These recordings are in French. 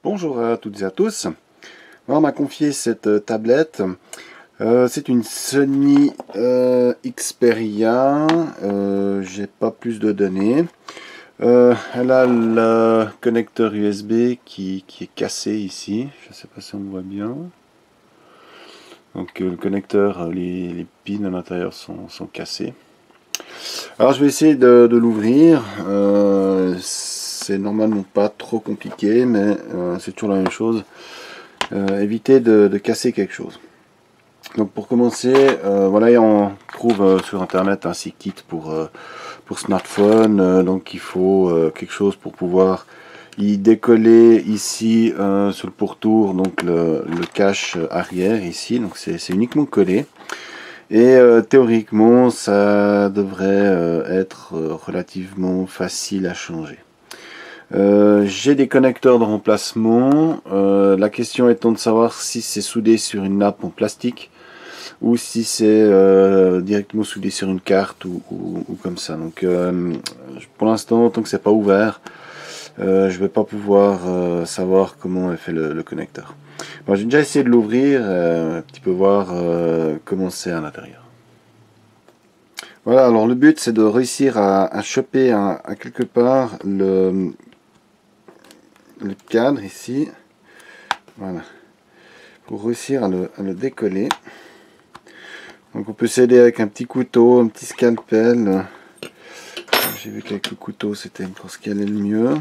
Bonjour à toutes et à tous. On m'a confié cette tablette. C'est une Sony Xperia. J'ai pas plus de données. Elle a le connecteur USB qui est cassé ici. Je sais pas si on voit bien. Donc le connecteur, les pins à l'intérieur sont cassés. Alors je vais essayer de l'ouvrir. C'est normalement pas trop compliqué, mais c'est toujours la même chose. Éviter de casser quelque chose. Donc pour commencer, voilà, on trouve sur internet un kit pour smartphone. Donc il faut quelque chose pour pouvoir y décoller ici sur le pourtour, donc le cache arrière ici. Donc c'est uniquement collé. Et théoriquement, ça devrait être relativement facile à changer. J'ai des connecteurs de remplacement. La question étant de savoir si c'est soudé sur une nappe en plastique ou si c'est directement soudé sur une carte ou comme ça. Donc pour l'instant, tant que c'est pas ouvert, je vais pas pouvoir savoir comment est fait le connecteur. Bon, j'ai déjà essayé de l'ouvrir, un petit peu voir comment c'est à l'intérieur. Voilà, alors le but c'est de réussir à choper à quelque part le cadre ici. Voilà, pour réussir à le décoller. Donc on peut s'aider avec un petit couteau, un petit scalpel. J'ai vu qu'avec le couteau c'était pour ce qui allait le mieux.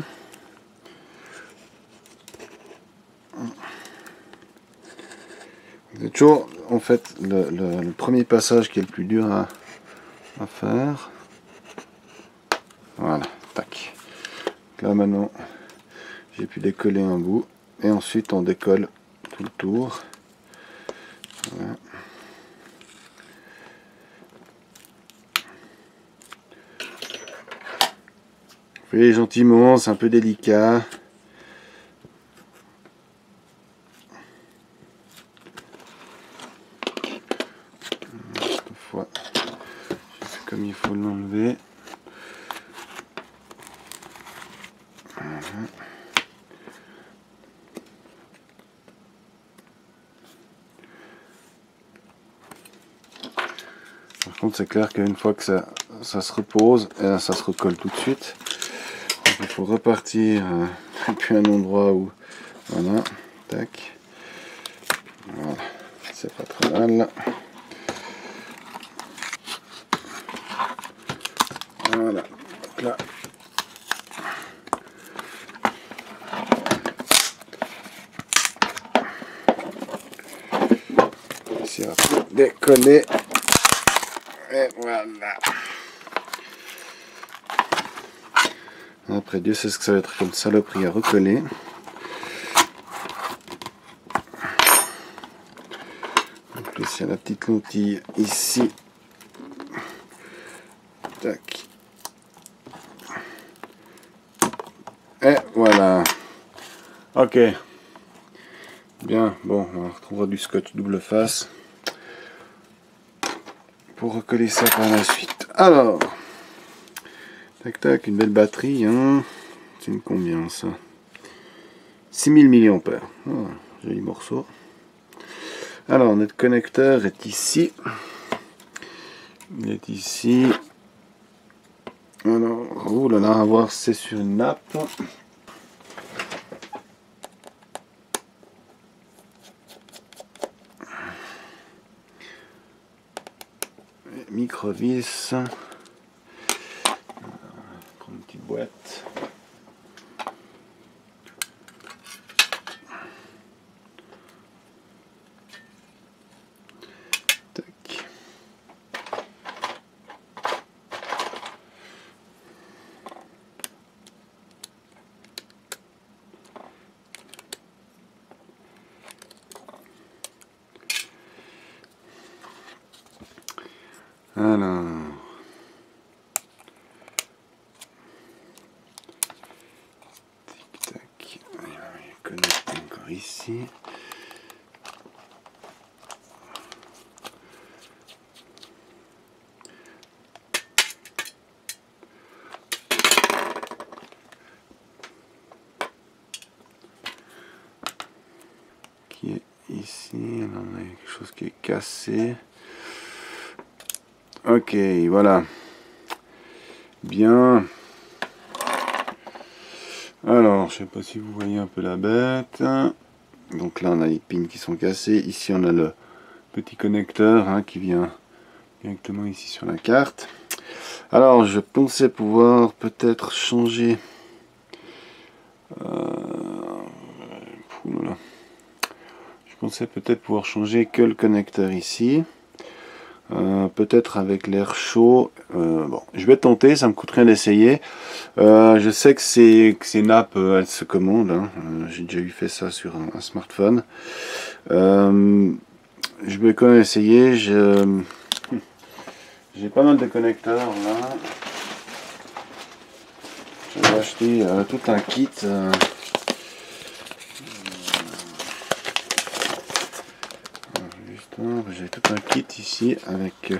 C'est toujours en fait le premier passage qui est le plus dur à faire. Voilà, tac. Là maintenant j'ai pu décoller un bout et ensuite on décolle tout le tour. Voilà. Faites gentiment, c'est un peu délicat. Cette fois, je sais comme il faut l'enlever. Voilà. Par contre, c'est clair qu'une fois que ça se repose, ça se recolle tout de suite. Donc, il faut repartir depuis un endroit où, voilà, tac, voilà, c'est pas très mal. Voilà, donc là. Ici, on va tout décoller. Et voilà. Après, Dieu sait ce que ça va être comme saloperie à recoller. En plus, il y a la petite lentille ici. Tac. Et voilà. Ok. Bien, bon, on retrouvera du scotch double face pour recoller ça par la suite. Alors, tac tac, une belle batterie, hein. C'est une combien ça? 6000 mAh. Oh, joli morceau. Alors, notre connecteur est ici. Il est ici. Alors, oh là là, à voir, c'est sur une nappe. Micro-vis. Prendre une petite boîte. Tac. Alors. Tic-tac. Il est connecté encore ici. quelque chose qui est cassé. Ok, voilà. Bien. Alors, je sais pas si vous voyez un peu la bête. Donc là, on a les pins qui sont cassés. Ici, on a le petit connecteur hein, qui vient directement ici sur la carte. Alors, je pensais pouvoir peut-être changer. Je pensais peut-être pouvoir changer que le connecteur ici. Peut-être avec l'air chaud. Bon, je vais tenter, ça me coûte rien d'essayer. Je sais que ces nappes, elles se commandent. Hein. J'ai déjà eu fait ça sur un smartphone. Je vais quand même essayer. J'ai pas mal de connecteurs là. J'ai acheté tout un kit. J'ai tout un kit ici avec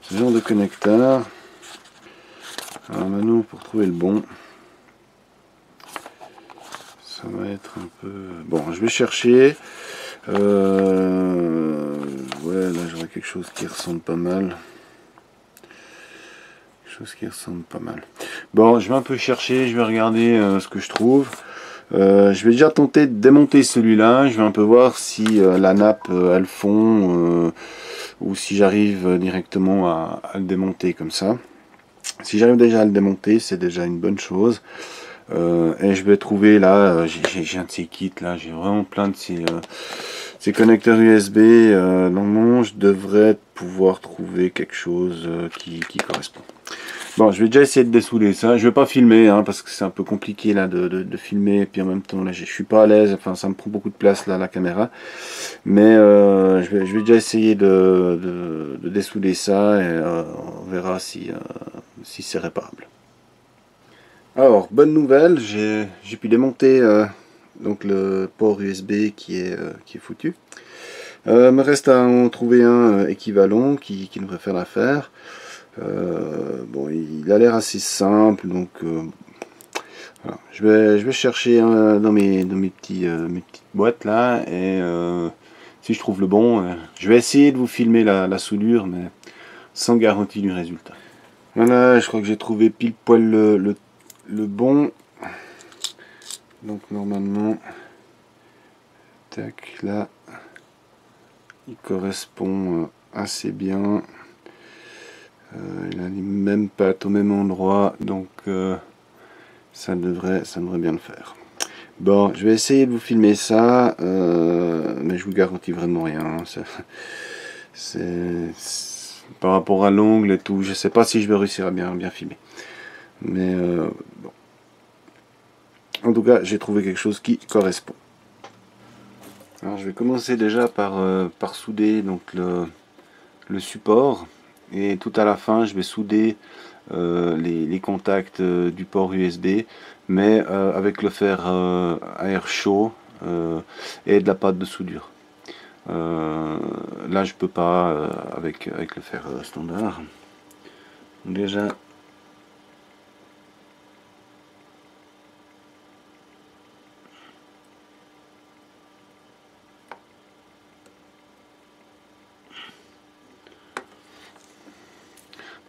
ce genre de connecteur. Alors maintenant pour trouver le bon, ça va être un peu... Bon, je vais chercher. Ouais, là j'aurais quelque chose qui ressemble pas mal. Bon, je vais un peu chercher, je vais regarder ce que je trouve. Je vais déjà tenter de démonter celui-là. Je vais un peu voir si la nappe elle fond ou si j'arrive directement à le démonter comme ça. Si j'arrive déjà à le démonter, c'est déjà une bonne chose. Et je vais trouver là, j'ai un de ces kits là, j'ai vraiment plein de ces connecteurs USB. Normalement, je devrais pouvoir trouver quelque chose qui correspond. Bon, je vais déjà essayer de dessouder ça. Je vais pas filmer hein, parce que c'est un peu compliqué là de filmer. Et puis en même temps, là, je suis pas à l'aise. Enfin, ça me prend beaucoup de place là, la caméra. Mais je vais déjà essayer de dessouder ça et on verra si c'est réparable. Alors, bonne nouvelle, j'ai pu démonter donc le port USB qui est foutu. Me reste à en trouver un équivalent qui devrait faire l'affaire. Bon, il a l'air assez simple, donc voilà. Je vais chercher dans mes petites boîtes là, et si je trouve le bon, je vais essayer de vous filmer la soudure, mais sans garantie du résultat. Voilà, je crois que j'ai trouvé pile poil le bon. Donc normalement, tac, là, il correspond assez bien. Il a les mêmes pattes au même endroit, donc ça devrait bien le faire. Bon, je vais essayer de vous filmer ça, mais je vous garantis vraiment rien. C'est par rapport à l'ongle et tout, je sais pas si je vais réussir à bien filmer. Mais bon. En tout cas, j'ai trouvé quelque chose qui correspond. Alors, je vais commencer déjà par souder donc le support. Et tout à la fin, je vais souder les contacts du port USB, mais avec le fer à air chaud et de la pâte de soudure. Là, je peux pas avec le fer standard. Donc déjà,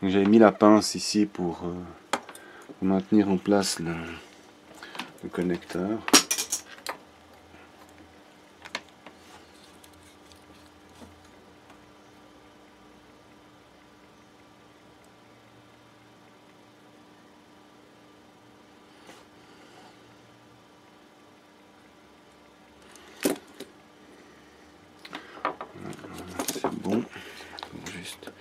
j'avais mis la pince ici pour maintenir en place le connecteur. C'est bon, juste.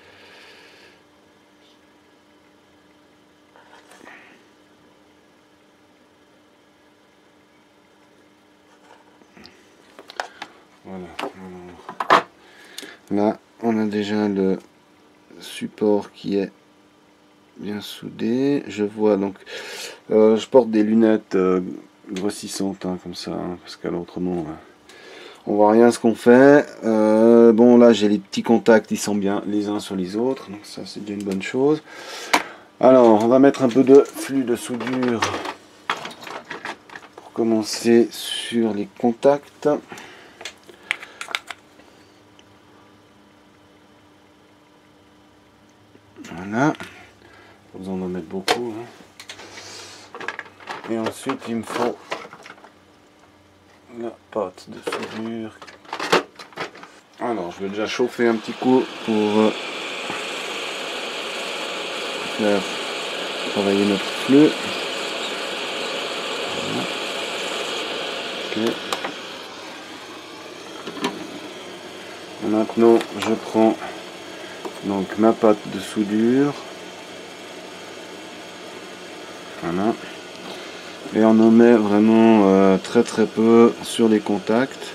Voilà. Là, on a déjà le support qui est bien soudé. Je vois donc, je porte des lunettes grossissantes hein, comme ça, hein, parce qu'à autrement on voit rien ce qu'on fait. Bon, là j'ai les petits contacts, ils sont bien les uns sur les autres, donc ça c'est déjà une bonne chose. Alors, on va mettre un peu de flux de soudure pour commencer sur les contacts. Voilà. Pas besoin d'en mettre beaucoup. Hein. Et ensuite, il me faut la pâte de soudure. Alors, je vais déjà chauffer un petit coup pour faire travailler notre flux. Voilà. Okay. Maintenant, je prends donc ma pâte de soudure. Voilà. Et on en met vraiment très très peu sur les contacts.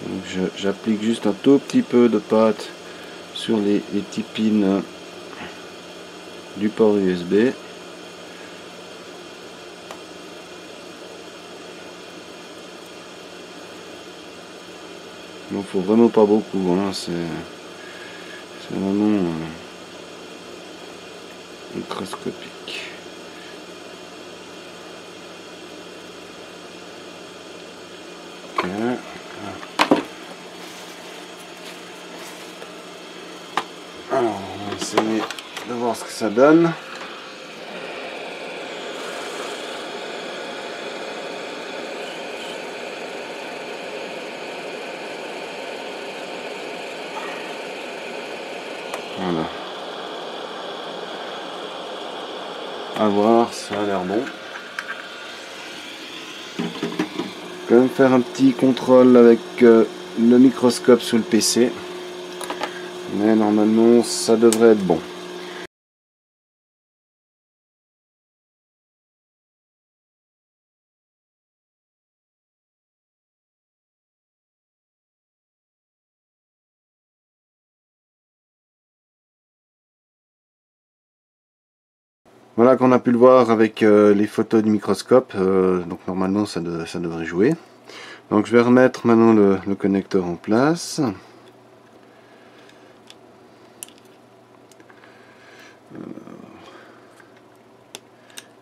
Donc j'applique juste un tout petit peu de pâte sur les petits pins du port USB. Il n'en faut vraiment pas beaucoup, hein. C'est vraiment microscopique. Ok. Alors, on va essayer de voir ce que ça donne. Voilà. À voir, ça a l'air bon. Quand même faire un petit contrôle avec le microscope sur le PC. Mais normalement, ça devrait être bon. Voilà qu'on a pu le voir avec les photos du microscope, donc normalement ça devrait jouer. Donc je vais remettre maintenant le connecteur en place.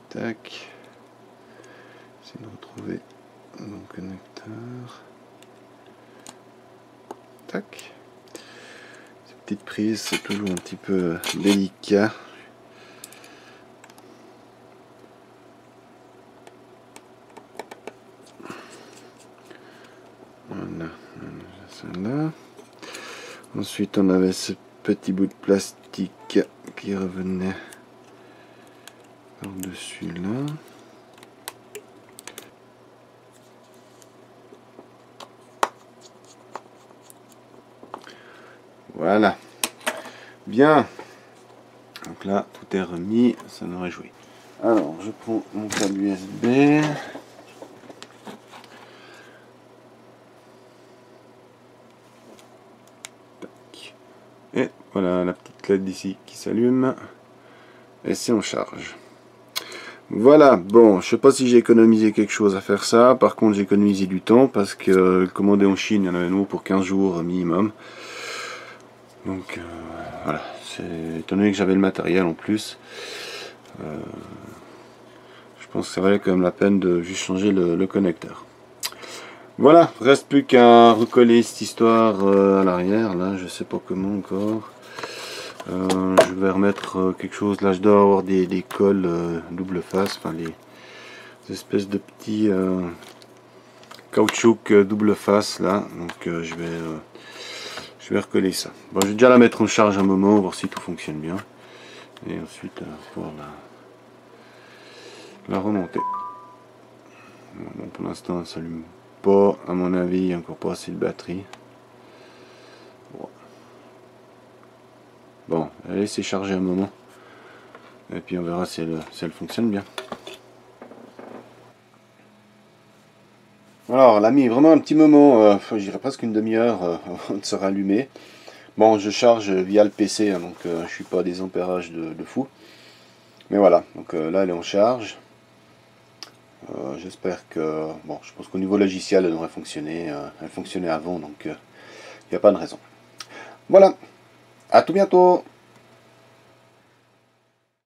Tac. Essayer de retrouver mon connecteur. Tac. Ces petites prises, c'est toujours un petit peu délicat. Voilà, celle-là. Ensuite, on avait ce petit bout de plastique qui revenait par-dessus là. Voilà. Bien. Donc là, tout est remis, ça devrait jouer. Alors, je prends mon câble USB. Et voilà la petite LED ici qui s'allume. Et c'est en charge. Voilà, bon, je sais pas si j'ai économisé quelque chose à faire ça. Par contre, j'ai économisé du temps parce que le commandé en Chine, il y en avait nous pour 15 jours minimum. Donc voilà, étant donné que j'avais le matériel en plus, je pense que ça valait quand même la peine de juste changer le connecteur. Voilà, reste plus qu'à recoller cette histoire à l'arrière, là, je sais pas comment encore. Je vais remettre quelque chose, là je dois avoir des cols double face, enfin les espèces de petits caoutchouc double face là, donc je vais recoller ça. Bon, je vais déjà la mettre en charge un moment, voir si tout fonctionne bien, et ensuite pouvoir la remonter. Bon, pour l'instant ça s'allume pas, à mon avis, il n'y a encore pas assez de batterie. Bon, elle va laisser charger un moment. Et puis on verra si elle fonctionne bien. Alors, elle a mis vraiment un petit moment, je dirais presque une demi-heure avant de se rallumer. Bon, je charge via le PC, hein, donc je suis pas à des ampérages de fou. Mais voilà, donc là elle est en charge. J'espère que... Bon, je pense qu'au niveau logiciel elle devrait fonctionner. Elle fonctionnait avant, donc il n'y a pas de raison. Voilà, à tout bientôt!